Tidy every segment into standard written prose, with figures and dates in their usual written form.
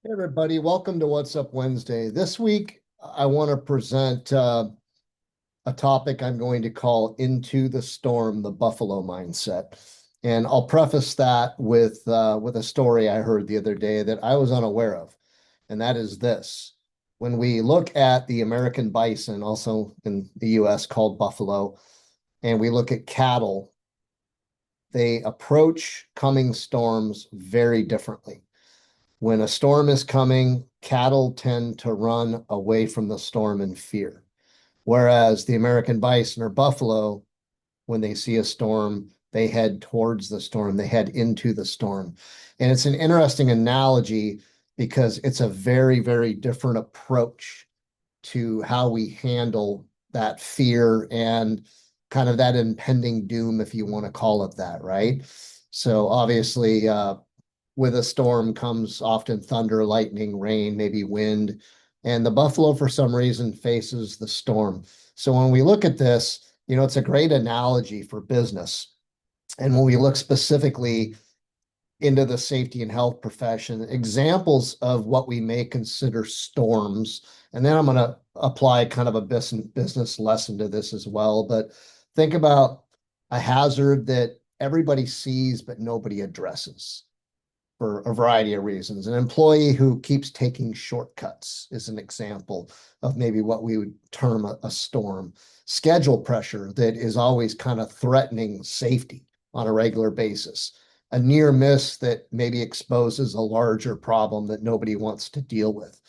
Hey everybody, welcome to What's Up Wednesday. This week, I want to present a topic I'm going to call Into the Storm, the Buffalo Mindset. And I'll preface that with a story I heard the other day that I was unaware of. And that is this. When we look at the American bison, also in the US called buffalo, and we look at cattle, they approach coming storms very differently. When a storm is coming, cattle tend to run away from the storm in fear. Whereas the American bison or buffalo, when they see a storm, they head towards the storm, they head into the storm. And it's an interesting analogy because it's a very, very different approach to how we handle that fear and kind of that impending doom, if you want to call it that, right? So obviously, with a storm comes often thunder, lightning, rain, maybe wind. And the buffalo, for some reason, faces the storm. So when we look at this, it's a great analogy for business. And when we look specifically into the safety and health profession, examples of what we may consider storms, and then I'm going to apply kind of a business lesson to this as well. But think about a hazard that everybody sees, but nobody addresses for a variety of reasons. An employee who keeps taking shortcuts is an example of maybe what we would term a storm. Schedule pressure that is always kind of threatening safety on a regular basis. A near miss that maybe exposes a larger problem that nobody wants to deal with.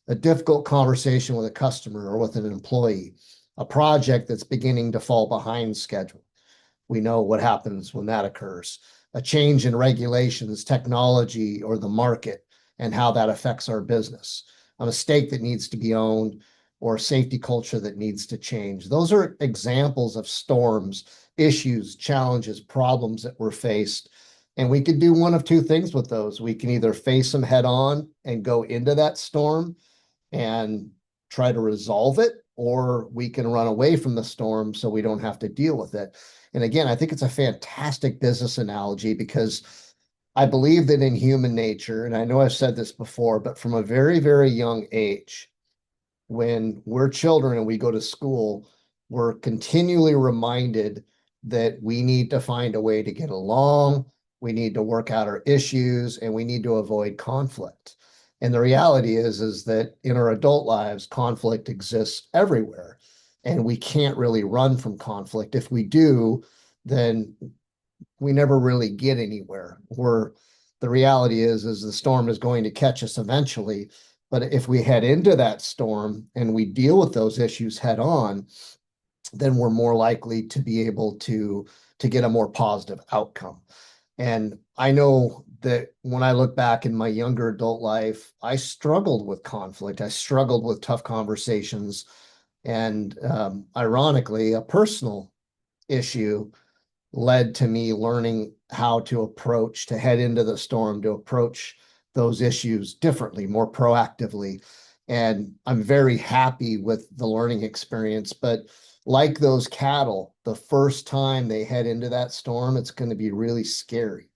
A difficult conversation with a customer or with an employee. A project that's beginning to fall behind schedule. We know what happens when that occurs. A change in regulations, technology, or the market, and how that affects our business. A mistake that needs to be owned, or a safety culture that needs to change. Those are examples of storms, issues, challenges, problems that we're faced. And we could do one of two things with those. We can either face them head on and go into that storm and try to resolve it, or we can run away from the storm so we don't have to deal with it. And again, I think it's a fantastic business analogy because I believe that in human nature, and I know I've said this before, but from a very, very young age, when we're children and we go to school, we're continually reminded that we need to find a way to get along, we need to work out our issues, and we need to avoid conflict. And the reality is that in our adult lives, conflict exists everywhere, and we can't really run from conflict. If we do, then we never really get anywhere. The reality is the storm is going to catch us eventually. But if we head into that storm and we deal with those issues head on, then we're more likely to be able to get a more positive outcome. And I know that when I look back in my younger adult life, I struggled with conflict. I struggled with tough conversations. And ironically, a personal issue led to me learning how to head into the storm, to approach those issues differently, more proactively. And I'm very happy with the learning experience. But like those cattle, the first time they head into that storm, it's going to be really scary.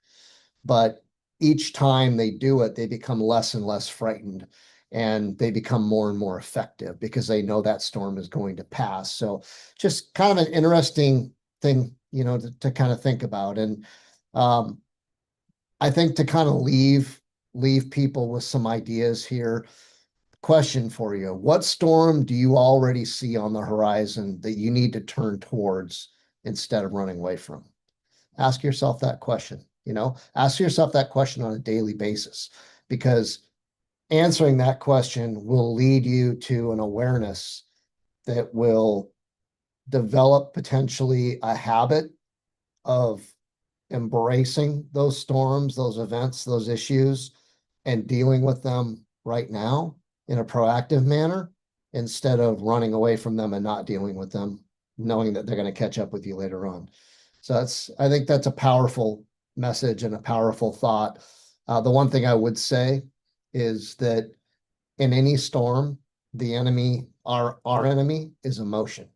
But each time they do it, they become less and less frightened and they become more and more effective because they know that storm is going to pass. So just kind of an interesting thing, to kind of think about. And um, I think to kind of leave people with some ideas here. Question for you. What storm do you already see on the horizon that you need to turn towards instead of running away from? Ask yourself that question. Ask yourself that question on a daily basis because answering that question will lead you to an awareness that will develop potentially a habit of embracing those storms, those events, those issues, and dealing with them right now in a proactive manner instead of running away from them and not dealing with them, knowing that they're going to catch up with you later on. So I think that's a powerful message and a powerful thought. The one thing I would say is that in any storm, our enemy is emotion.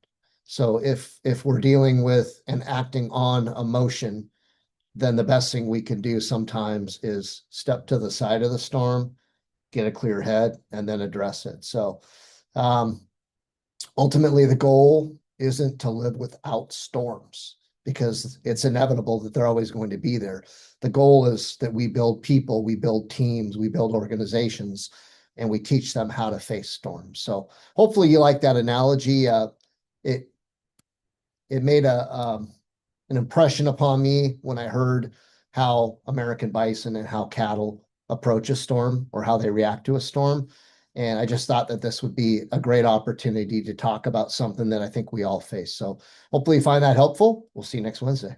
So if we're dealing with and acting on emotion, then the best thing we can do sometimes is step to the side of the storm get a clear head, and then address it. So ultimately, the goal isn't to live without storms because it's inevitable that they're always going to be there. The goal is that we build people, we build teams, we build organizations, and we teach them how to face storms. So hopefully you like that analogy. It it made an impression upon me when I heard how American bison and how cattle approach a storm or how they react to a storm. And I just thought that this would be a great opportunity to talk about something that I think we all face. So hopefully you find that helpful. We'll see you next Wednesday.